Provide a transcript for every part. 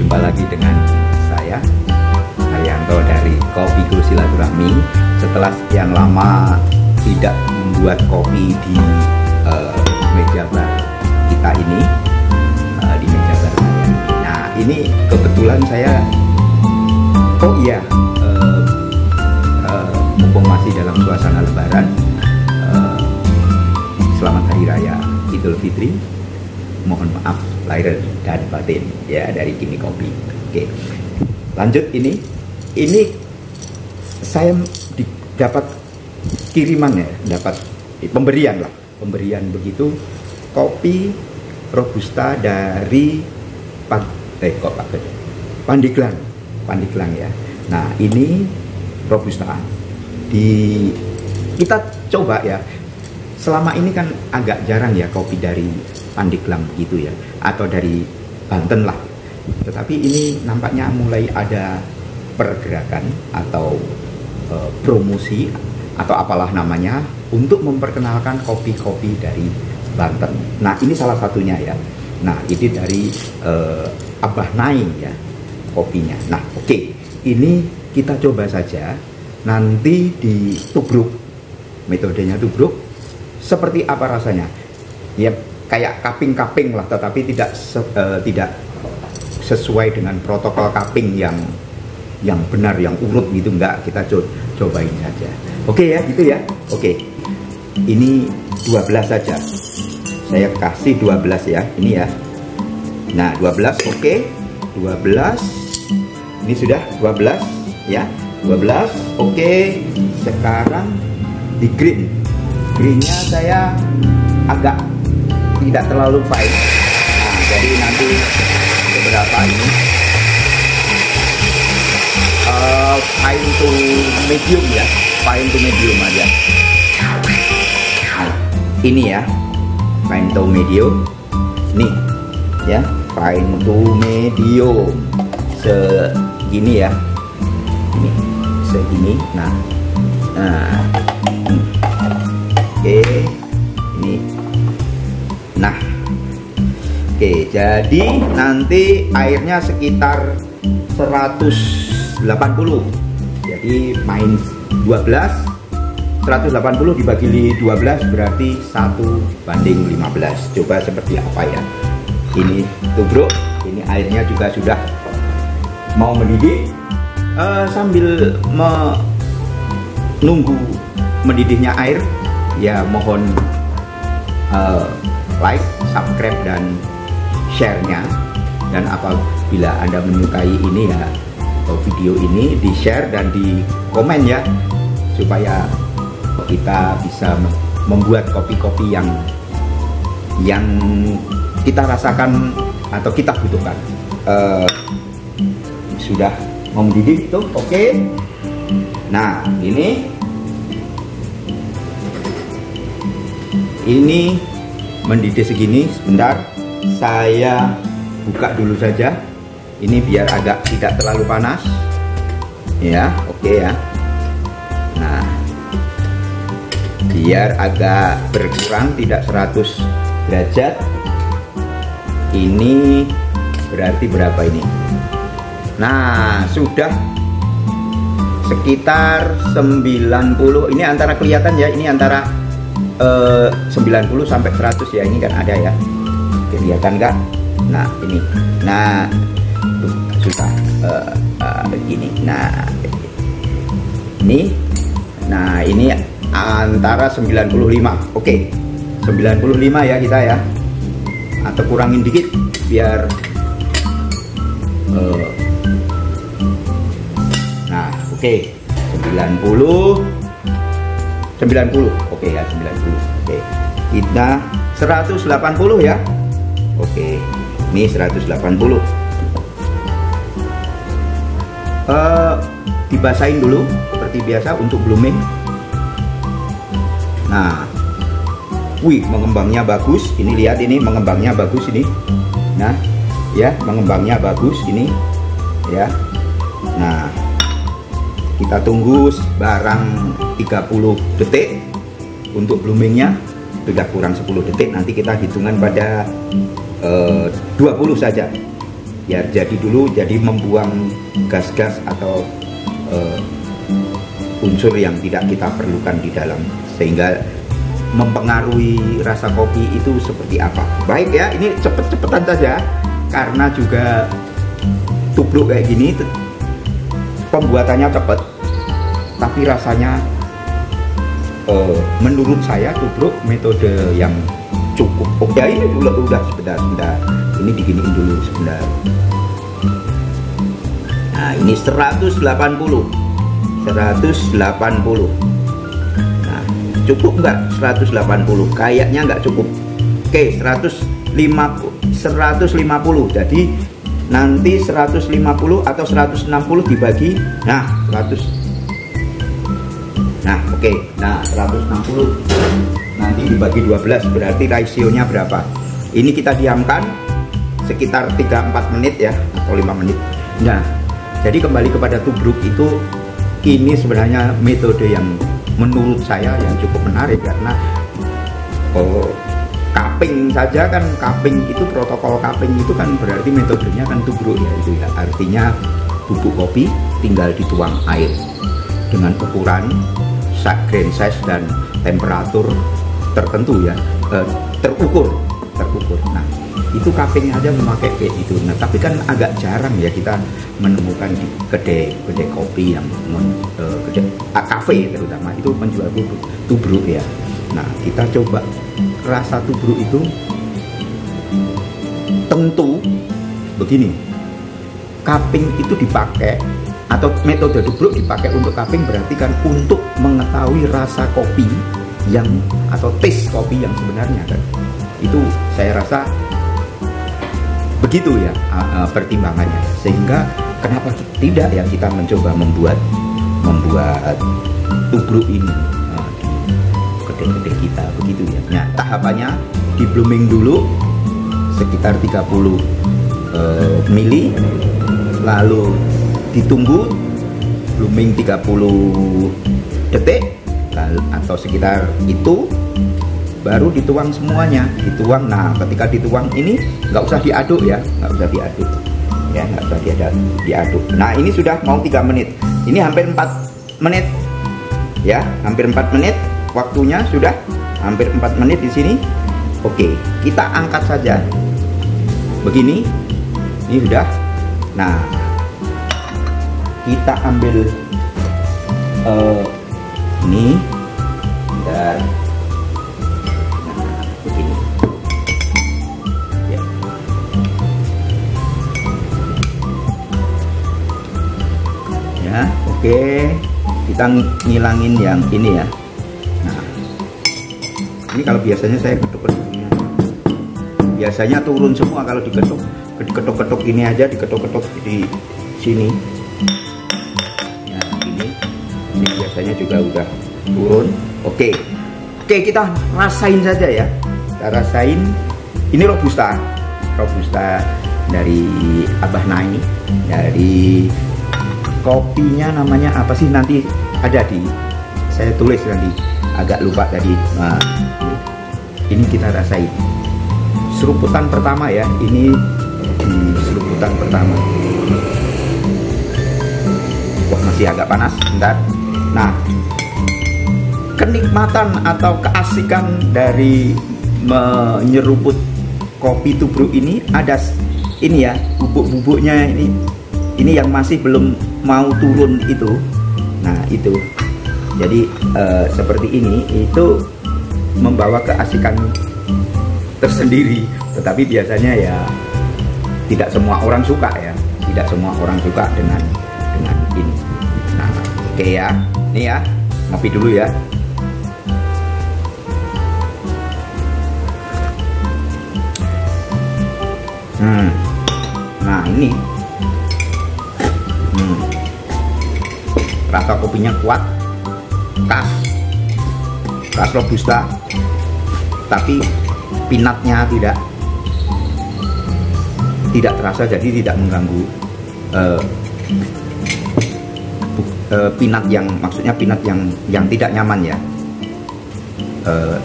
Jumpa lagi dengan saya Haryanto dari Kopiku Silaturahmi. Setelah sekian lama tidak membuat kopi di meja bar kita ini, di meja bar saya. Nah, ini kebetulan saya, mumpung masih dalam suasana Lebaran, selamat Hari Raya Idul Fitri. Mohon maaf lahir dan batin ya dari Kimi Kopi. Oke, lanjut. Ini saya dapat kiriman ya, dapat pemberian begitu, kopi robusta dari Pandeglang ya. Nah, ini robusta kita coba ya. Selama ini kan agak jarang ya kopi dari Pandeglang gitu ya, atau dari Banten lah. Tetapi ini nampaknya mulai ada pergerakan atau promosi atau apalah namanya untuk memperkenalkan kopi-kopi dari Banten. Nah, ini salah satunya ya. Nah, ini dari Abah Naing ya kopinya. Nah, oke. Ini kita coba saja. Nanti ditubruk, metodenya tubruk. Seperti apa rasanya? Ya, kayak cupping lah, tetapi tidak sesuai dengan protokol cupping yang benar, yang urut gitu, enggak. Kita cobain saja. Oke ya, gitu ya. Oke. Ini 12 saja. Saya kasih 12 ya. Ini ya. Nah, 12 oke. 12. Ini sudah 12 ya. 12 oke. Sekarang di green. Greennya saya agak tidak terlalu fine. Nah, jadi nanti beberapa ini fine to medium ya, fine to medium aja. Nah, ini ya, fine to medium. Nih ya, fine to medium. Segini ya, ini segini. Nah, oke, ini. Nah, oke, jadi nanti airnya sekitar 180. Jadi main 12, 180 dibagi 12 berarti 1:15. Coba seperti apa ya. Ini tubruk, ini airnya juga sudah mau mendidih. Sambil menunggu mendidihnya air, ya mohon like, subscribe, dan share-nya. Dan apabila Anda menyukai ini ya, video ini di share dan di komen ya, supaya kita bisa membuat kopi-kopi yang kita rasakan atau kita butuhkan. Sudah mau mendidih tuh, oke. Nah, ini mendidih segini. Sebentar, saya buka dulu saja. Ini biar agak tidak terlalu panas ya. Oke ya. Nah, biar agak berkurang, tidak 100 derajat. Ini berarti berapa ini? Nah, sudah sekitar 90. Ini antara kelihatan ya, ini antara 90 sampai 100 ya. Ini kan ada ya, kelihatan kan? Nah, ini. Nah, tuh susah begini. Nah, ini. Nah, ini antara 95. Oke. 95 ya kita ya. Atau kurangin dikit biar nah, oke. 90. Oke ya, 90. Oke. Kita 180 ya. Oke. Ini 180. Dibasahin dulu seperti biasa untuk blooming. Nah, wih, mengembangnya bagus. Ini lihat, ini mengembangnya bagus ini. Nah, ya, mengembangnya bagus ini ya. Nah, kita tunggu barang 30 detik untuk bloomingnya. Sudah kurang 10 detik, nanti kita hitungan pada 20 saja. biar jadi dulu, jadi membuang gas-gas atau unsur yang tidak kita perlukan di dalam, sehingga mempengaruhi rasa kopi itu seperti apa. Baik ya, ini cepet-cepetan saja karena juga tubruk kayak gini pembuatannya cepet, tapi rasanya menurut saya tubruk metode yang cukup. Oke, ini udah sebentar. Ini diginiin dulu sebentar. Nah, ini 180. Nah, cukup nggak 180? Kayaknya nggak cukup. Oke, 150. Jadi nanti 150 atau 160 dibagi. Nah, 100. Nah, oke. Nah, 160 nanti dibagi 12 berarti rasionya berapa? Ini kita diamkan sekitar 3-4 menit ya, atau 5 menit. Nah, jadi kembali kepada tubruk itu, ini sebenarnya metode yang menurut saya yang cukup menarik karena cupping saja kan, cupping itu protokol cupping itu kan berarti metodenya kan tubruk ya, itu ya. Artinya bubuk kopi tinggal dituang air dengan ukuran grain size dan temperatur tertentu ya, terukur. Nah, itu cupping aja memakai kayak itu. Nah, tapi kan agak jarang ya kita menemukan di kedai kopi yang kafe terutama itu menjual tubruk ya. Nah, kita coba rasa tubruk itu tentu begini. Cupping itu dipakai atau metode tubruk dipakai untuk cupping berarti kan untuk mengetahui rasa kopi yang atau taste kopi yang sebenarnya kan. Itu saya rasa begitu ya pertimbangannya, sehingga kenapa tidak ya kita mencoba membuat tubruk ini di kedai-kedai kita begitu ya. Nah, tahapannya di blooming dulu sekitar 30 mili, lalu ditunggu blooming 30 detik lalu, atau sekitar itu, baru dituang semuanya, dituang. Nah, ketika dituang ini nggak usah diaduk ya, nggak usah diaduk ya, nggak usah diaduk. Nah, ini sudah mau 3 menit, ini hampir 4 menit ya, hampir 4 menit waktunya, sudah hampir 4 menit di sini. Oke, kita angkat saja begini, ini sudah. Nah, kita ambil ini dan begini ya. Ya, oke, kita ngilangin yang ini ya. Nah, ini kalau biasanya saya ketuk-ketuk, biasanya turun semua kalau diketuk-ketuk ini aja, diketuk-ketuk di sini. Ini biasanya juga udah turun. Oke, kita rasain saja ya. Kita rasain. Ini robusta dari Abah Nai. Dari kopinya namanya apa sih, nanti ada saya tulis nanti, agak lupa tadi. Nah, ini kita rasain. Seruputan pertama ya. Ini di seruputan pertama. Wah, masih agak panas. Bentar. Nah, kenikmatan atau keasikan dari menyeruput kopi tubruk ini ada ini ya, bubuk-bubuknya ini yang masih belum mau turun itu. Nah, itu jadi seperti ini, itu membawa keasikan tersendiri. Tetapi biasanya ya tidak semua orang suka ya, tidak semua orang suka dengan ini. Nah, oke ya, ini ya, ngopi dulu ya. Nah, ini rasa kopinya kuat, khas robusta, tapi pinatnya tidak terasa, jadi tidak mengganggu pinat yang, maksudnya pinat yang tidak nyaman ya.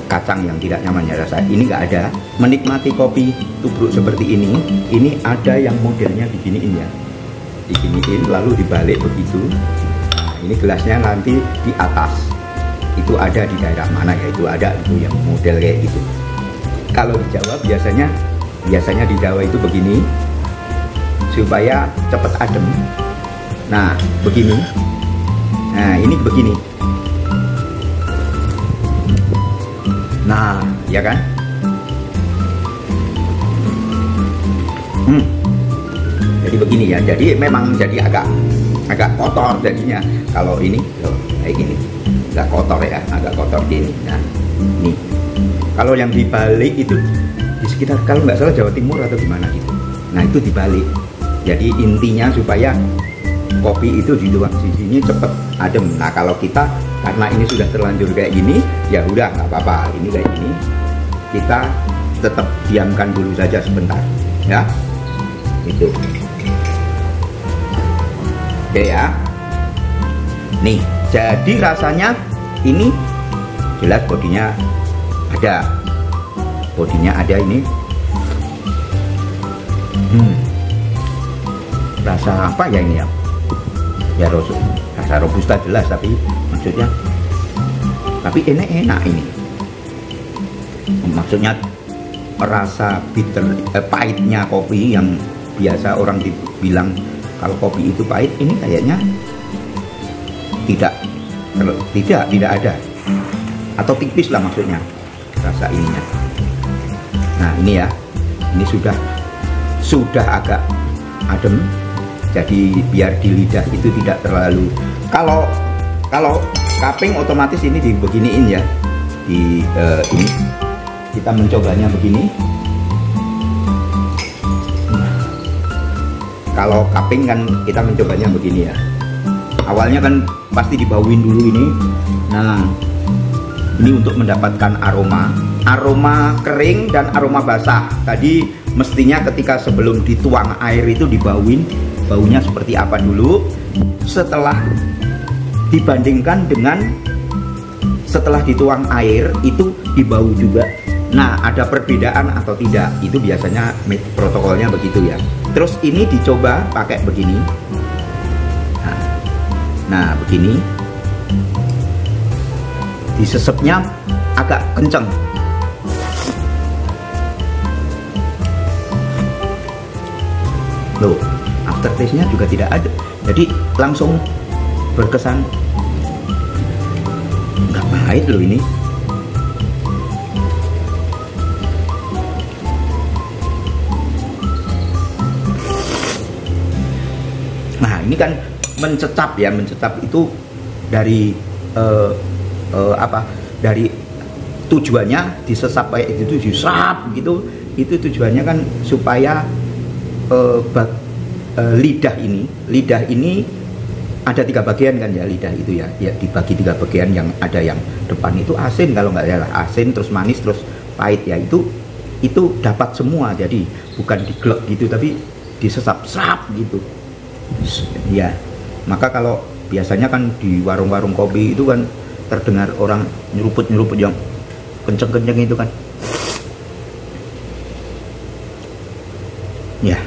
kacang yang tidak nyaman ya rasa. Ini nggak ada. Menikmati kopi tubruk seperti ini ada yang modelnya diginiin ya, diginiin lalu dibalik begitu. Nah, ini gelasnya nanti di atas itu ada di daerah mana ya, itu ada itu yang model kayak gitu. Kalau di Jawa biasanya di Jawa itu begini supaya cepat adem. Nah begini, nah ini begini. Nah, ya kan? Jadi begini ya. Jadi memang jadi agak kotor jadinya. Kalau ini kayak gini, agak kotor ya, agak kotor gini. Nah, ini. Kalau yang dibalik itu di sekitar, kalau nggak salah Jawa Timur atau gimana gitu. Nah, itu dibalik. Jadi intinya supaya kopi itu di luar sini cepet adem. Nah, kalau kita karena ini sudah terlanjur kayak gini, ya udah nggak apa-apa. Ini kayak gini, kita tetap diamkan dulu saja sebentar, ya. Itu. Oke ya. Nih, jadi rasanya ini jelas bodinya ada ini. Rasa apa ya ini ya? Ya rasa robusta jelas, tapi maksudnya enak ini. Maksudnya rasa bitter, pahitnya kopi yang biasa orang dibilang kalau kopi itu pahit, ini kayaknya tidak ada, atau tipis lah maksudnya rasa ininya. Nah ini ya, ini sudah agak adem, jadi biar di lidah itu tidak terlalu. Kalau kaping otomatis ini dibeginiin ya, ini kita mencobanya begini. Kalau kaping kan kita mencobanya begini ya, awalnya kan pasti dibauin dulu ini. Nah ini untuk mendapatkan aroma kering dan aroma basah. Tadi mestinya ketika sebelum dituang air itu dibauin, baunya seperti apa dulu, setelah dibandingkan dengan setelah dituang air itu dibau juga. Nah ada perbedaan atau tidak, itu biasanya protokolnya begitu ya. Terus ini dicoba pakai begini. Nah begini, disesepnya agak kenceng. Loh, aftertaste-nya juga tidak ada, jadi langsung berkesan nggak pahit loh ini. Nah ini kan mencecap ya, mencecap itu dari dari tujuannya disesap kayak gitu, diserap gitu, itu tujuannya kan supaya lidah ini ada 3 bagian kan ya, lidah itu ya dibagi 3 bagian, yang ada yang depan itu asin kalau nggak salah, asin terus manis terus pahit ya, itu dapat semua, jadi bukan diglek gitu tapi disesap serap gitu ya. Maka kalau biasanya kan di warung-warung kopi itu kan terdengar orang nyeruput yang kenceng-kenceng itu kan ya,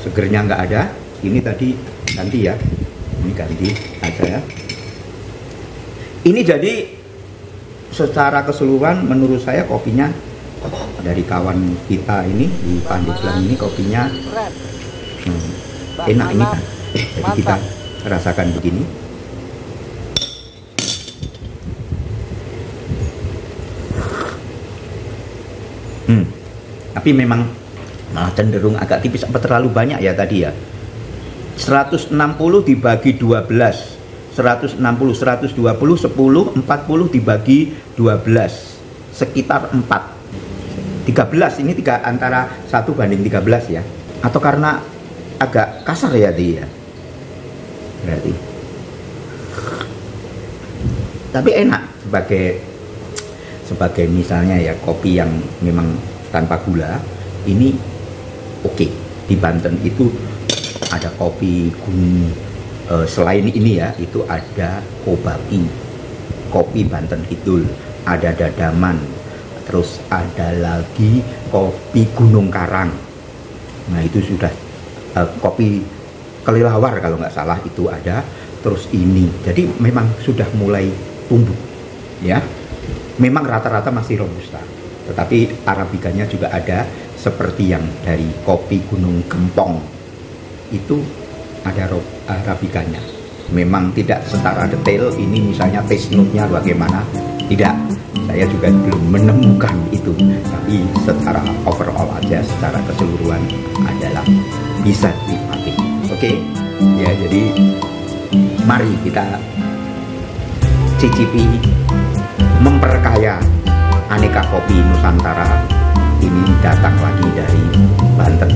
segernya nggak ada. Ini tadi ganti ya, ini ganti aja ya. Ini jadi secara keseluruhan menurut saya kopinya dari kawan kita ini di Pandeglang ini kopinya enak ini kan. Jadi kita rasakan begini. Tapi memang cenderung agak tipis, apa terlalu banyak ya tadi ya. 160 dibagi 12, 160, 120, 10, 40 dibagi 12, sekitar 4, 13. Ini antara 1 banding 13 ya. Atau karena agak kasar ya dia berarti. Tapi enak sebagai misalnya ya kopi yang memang tanpa gula, ini oke. Di Banten itu ada kopi gunung, selain ini ya, itu ada Kobaki, kopi Banten Kidul, ada Dadaman, terus ada lagi kopi Gunung Karang. Nah itu sudah kopi Kelelawar kalau nggak salah itu ada. Terus ini, jadi memang sudah mulai tumbuh, ya. Memang rata-rata masih robusta, tetapi arabikanya juga ada. Seperti yang dari kopi Gunung Gempong itu ada arabikanya. Memang tidak secara detail ini misalnya taste note-nya bagaimana, tidak, saya juga belum menemukan itu, tapi secara overall aja, secara keseluruhan adalah bisa dinikmati. Oke, ya, jadi mari kita cicipi, memperkaya aneka kopi Nusantara. Ini datang lagi dari Banten.